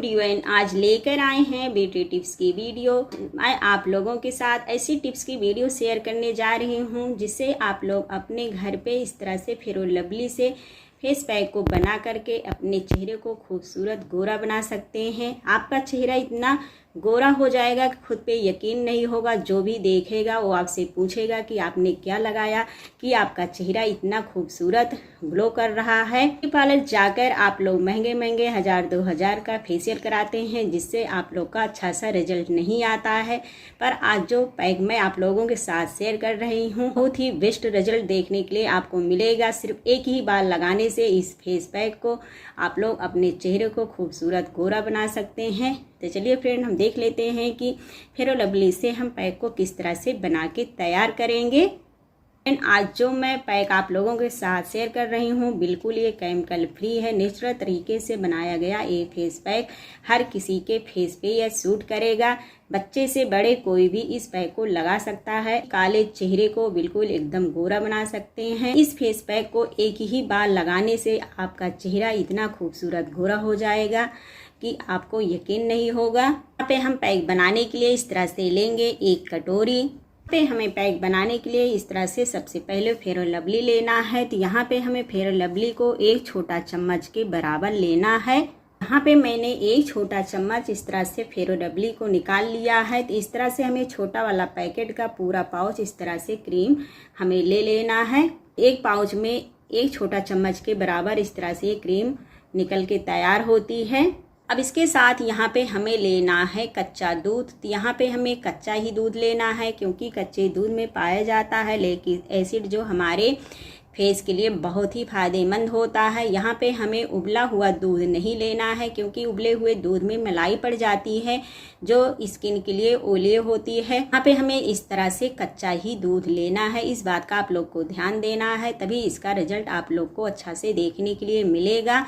Everyone, आज लेकर आए हैं ब्यूटी टिप्स की वीडियो। मैं आप लोगों के साथ ऐसी टिप्स की वीडियो शेयर करने जा रही हूं जिससे आप लोग अपने घर पे इस तरह से फेयर एंड लवली से फेस पैक को बना करके अपने चेहरे को खूबसूरत गोरा बना सकते हैं। आपका चेहरा इतना गोरा हो जाएगा कि खुद पे यकीन नहीं होगा। जो भी देखेगा वो आपसे पूछेगा कि आपने क्या लगाया कि आपका चेहरा इतना खूबसूरत ग्लो कर रहा है। ब्यूटी पार्लर जाकर आप लोग महंगे महंगे 1000-2000 का फेशियल कराते हैं जिससे आप लोग का अच्छा सा रिजल्ट नहीं आता है। पर आज जो पैक मैं आप लोगों के साथ शेयर कर रही हूँ बहुत ही बेस्ट रिजल्ट देखने के लिए आपको मिलेगा। सिर्फ एक ही बार लगाने से इस फेस पैक को आप लोग अपने चेहरे को खूबसूरत गोरा बना सकते हैं। तो चलिए फ्रेंड, हम देख लेते हैं कि फेयर एंड लवली से हम पैक को किस तरह से बना के तैयार करेंगे। फ्रेंड, आज जो मैं पैक आप लोगों के साथ शेयर कर रही हूँ बिल्कुल ये केमिकल फ्री है। नेचुरल तरीके से बनाया गया ये फेस पैक हर किसी के फेस पे यह सूट करेगा। बच्चे से बड़े कोई भी इस पैक को लगा सकता है। काले चेहरे को बिल्कुल एकदम गोरा बना सकते हैं। इस फेस पैक को एक ही बार लगाने से आपका चेहरा इतना खूबसूरत गोरा हो जाएगा कि आपको यकीन नहीं होगा। यहाँ पे हम पैक बनाने के लिए इस तरह से लेंगे एक कटोरी। पे हमें पैक बनाने के लिए इस तरह से सबसे पहले फेयर एंड लवली लेना है। तो यहाँ पे हमें फेयर एंड लवली को एक छोटा चम्मच के बराबर लेना है। यहाँ पे मैंने एक छोटा चम्मच इस तरह से फेयर एंड लवली को निकाल लिया है। तो इस तरह से हमें छोटा वाला पैकेट का पूरा पाउच इस तरह से क्रीम हमें ले लेना है। एक पाउच में एक छोटा चम्मच के बराबर इस तरह से क्रीम निकल के तैयार होती है। अब इसके साथ यहाँ पे हमें लेना है कच्चा दूध। तो यहाँ पे हमें कच्चा ही दूध लेना है क्योंकि कच्चे दूध में पाया जाता है लैक्टिक एसिड जो हमारे फेस के लिए बहुत ही फायदेमंद होता है। यहाँ पे हमें उबला हुआ दूध नहीं लेना है क्योंकि उबले हुए दूध में मलाई पड़ जाती है जो स्किन के लिए ओले होती है। यहाँ पे हमें इस तरह से कच्चा ही दूध लेना है। इस बात का आप लोग को ध्यान देना है, तभी इसका रिजल्ट आप लोग को अच्छा से देखने के लिए मिलेगा।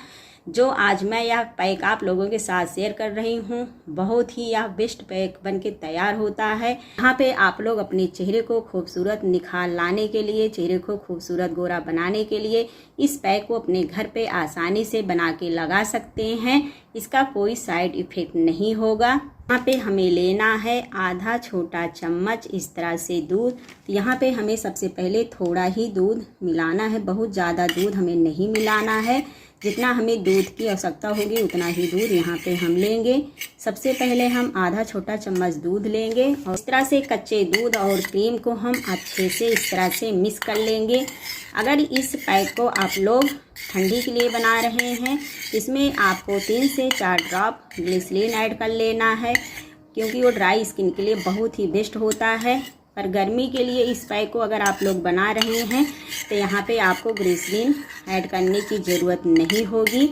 जो आज मैं यह पैक आप लोगों के साथ शेयर कर रही हूँ बहुत ही यह बेस्ट पैक बन के तैयार होता है। यहाँ पे आप लोग अपने चेहरे को खूबसूरत निखार लाने के लिए, चेहरे को खूबसूरत गोरा बनाने के लिए इस पैक को अपने घर पे आसानी से बना के लगा सकते हैं। इसका कोई साइड इफेक्ट नहीं होगा। यहाँ पे हमें लेना है आधा छोटा चम्मच इस तरह से दूध। तो यहाँ पे हमें सबसे पहले थोड़ा ही दूध मिलाना है, बहुत ज़्यादा दूध हमें नहीं मिलाना है। जितना हमें दूध की आवश्यकता होगी उतना ही दूध यहाँ पे हम लेंगे। सबसे पहले हम आधा छोटा चम्मच दूध लेंगे और इस तरह से कच्चे दूध और क्रीम को हम अच्छे से इस तरह से मिक्स कर लेंगे। अगर इस पैक को आप लोग ठंडी के लिए बना रहे हैं इसमें आपको 3 से 4 ड्रॉप ग्लिसरीन ऐड कर लेना है क्योंकि वो ड्राई स्किन के लिए बहुत ही बेस्ट होता है। पर गर्मी के लिए इस पैक को अगर आप लोग बना रहे हैं तो यहाँ पे आपको ग्लिसरीन ऐड करने की ज़रूरत नहीं होगी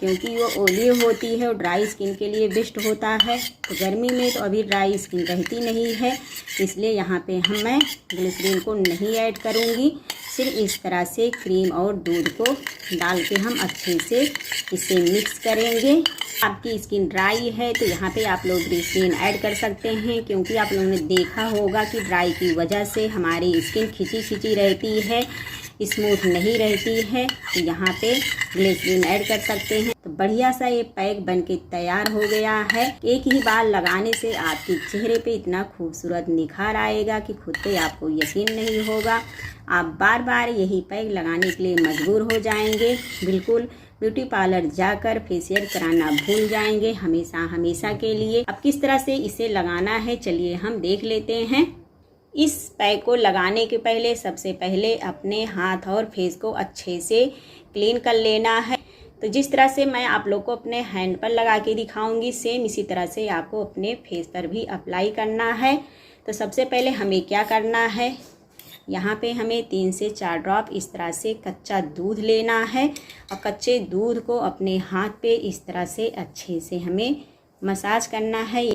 क्योंकि वो ऑयली होती है और ड्राई स्किन के लिए बेस्ट होता है। तो गर्मी में तो अभी ड्राई स्किन रहती नहीं है इसलिए यहाँ पे मैं ग्लिसरीन को नहीं ऐड करूँगी। सिर्फ इस तरह से क्रीम और दूध को डाल के हम अच्छे से इसे मिक्स करेंगे। आपकी स्किन ड्राई है तो यहाँ पे आप लोग ग्लिसरीन ऐड कर सकते हैं क्योंकि आप लोगों ने देखा होगा कि ड्राई की वजह से हमारी स्किन खिंची खिंची रहती है, स्मूथ नहीं रहती है। तो यहाँ पे ग्लिसरीन ऐड कर सकते हैं। तो बढ़िया सा ये पैक बन के तैयार हो गया है। एक ही बार लगाने से आपके चेहरे पे इतना खूबसूरत निखार आएगा कि खुद पे आपको यकीन नहीं होगा। आप बार बार यही पैक लगाने के लिए मजबूर हो जाएंगे। बिल्कुल ब्यूटी पार्लर जाकर फेशियल कराना भूल जाएंगे हमेशा हमेशा के लिए। अब किस तरह से इसे लगाना है चलिए हम देख लेते हैं। इस पैक को लगाने के पहले सबसे पहले अपने हाथ और फेस को अच्छे से क्लीन कर लेना है। तो जिस तरह से मैं आप लोग को अपने हैंड पर लगा के दिखाऊंगी सेम इसी तरह से आपको अपने फेस पर भी अप्लाई करना है। तो सबसे पहले हमें क्या करना है, यहाँ पे हमें 3 से 4 ड्रॉप इस तरह से कच्चा दूध लेना है और कच्चे दूध को अपने हाथ पे इस तरह से अच्छे से हमें मसाज करना है।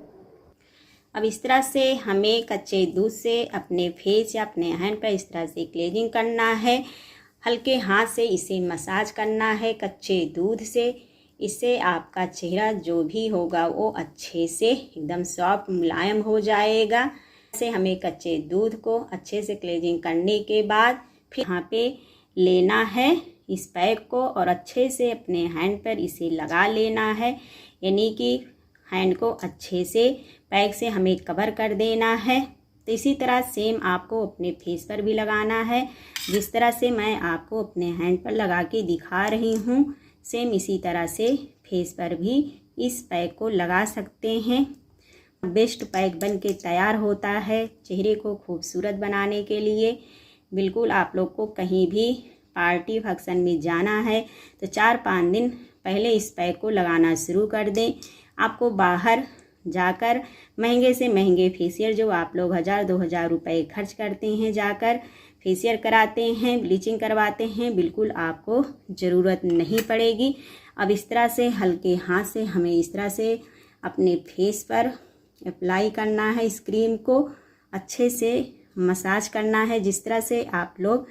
अब इस तरह से हमें कच्चे दूध से अपने फेस या अपने हैंड पर इस तरह से क्लीनिंग करना है। हल्के हाथ से इसे मसाज करना है कच्चे दूध से। इससे आपका चेहरा जो भी होगा वो अच्छे से एकदम सॉफ्ट मुलायम हो जाएगा। से हमें कच्चे दूध को अच्छे से क्लीनिंग करने के बाद फिर यहाँ पे लेना है इस पैक को और अच्छे से अपने हैंड पर इसे लगा लेना है। यानी कि हैंड को अच्छे से पैक से हमें कवर कर देना है। तो इसी तरह सेम आपको अपने फेस पर भी लगाना है। जिस तरह से मैं आपको अपने हैंड पर लगा के दिखा रही हूँ, सेम इसी तरह से फेस पर भी इस पैक को लगा सकते हैं। बेस्ट पैक बन के तैयार होता है चेहरे को खूबसूरत बनाने के लिए। बिल्कुल आप लोग को कहीं भी पार्टी फंक्शन में जाना है तो 4-5 दिन पहले इस पैक को लगाना शुरू कर दें। आपको बाहर जाकर महंगे से महंगे फेशियल जो आप लोग 1000-2000 रुपये खर्च करते हैं, जाकर फेशियल कराते हैं, ब्लीचिंग करवाते हैं, बिल्कुल आपको ज़रूरत नहीं पड़ेगी। अब इस तरह से हल्के हाथ से हमें इस तरह से अपने फेस पर अप्लाई करना है। इस क्रीम को अच्छे से मसाज करना है। जिस तरह से आप लोग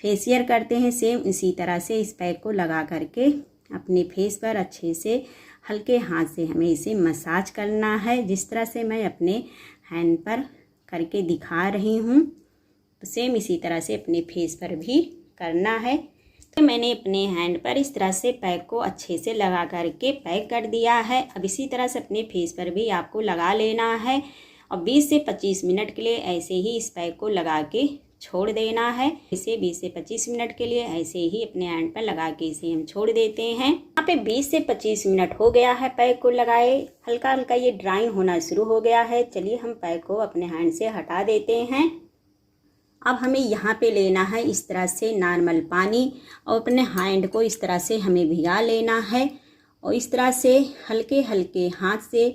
फेशियल करते हैं सेम इसी तरह से इस पैक को लगा करके अपने फेस पर अच्छे से हल्के हाथ से हमें इसे मसाज करना है। जिस तरह से मैं अपने हैंड पर करके दिखा रही हूँ, तो सेम इसी तरह से अपने फेस पर भी करना है। तो मैंने अपने हैंड पर इस तरह से पैक को अच्छे से लगा करके पैक कर दिया है। अब इसी तरह से अपने फेस पर भी आपको लगा लेना है और 20 से 25 मिनट के लिए ऐसे ही इस पैक को लगा के छोड़ देना है। इसे 20 से 25 मिनट के लिए ऐसे ही अपने हैंड पर लगा के इसे हम छोड़ देते हैं। यहाँ पे 20 से 25 मिनट हो गया है पैक को लगाए, हल्का हल्का ये ड्राइंग होना शुरू हो गया है। चलिए हम पैक को अपने हैंड से हटा देते हैं। अब हमें यहाँ पे लेना है इस तरह से नॉर्मल पानी और अपने हैंड को इस तरह से हमें भिगा लेना है और इस तरह से हल्के हल्के हाथ से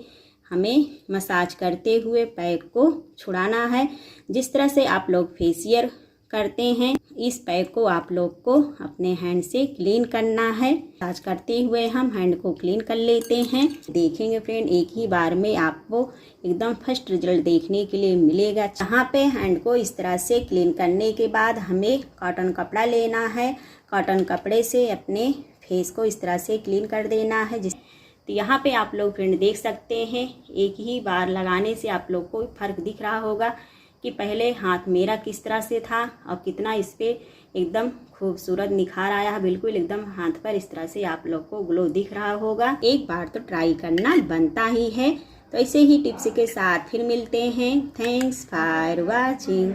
हमें मसाज करते हुए पैक को छुड़ाना है। जिस तरह से आप लोग फेशियल करते हैं, इस पैक को आप लोग को अपने हैंड से क्लीन करना है। मसाज करते हुए हम हैंड को क्लीन कर लेते हैं। देखेंगे फ्रेंड, एक ही बार में आपको एकदम फर्स्ट रिजल्ट देखने के लिए मिलेगा। यहाँ पे हैंड को इस तरह से क्लीन करने के बाद हमें कॉटन कपड़ा लेना है। कॉटन कपड़े से अपने फेस को इस तरह से क्लीन कर देना है। तो यहाँ पे आप लोग फ्रेंड देख सकते हैं, एक ही बार लगाने से आप लोग को फ़र्क दिख रहा होगा कि पहले हाथ मेरा किस तरह से था और कितना इस पर एकदम खूबसूरत निखार आया है। बिल्कुल एकदम हाथ पर इस तरह से आप लोग को ग्लो दिख रहा होगा। एक बार तो ट्राई करना बनता ही है। तो ऐसे ही टिप्स के साथ फिर मिलते हैं। Thanks for watching.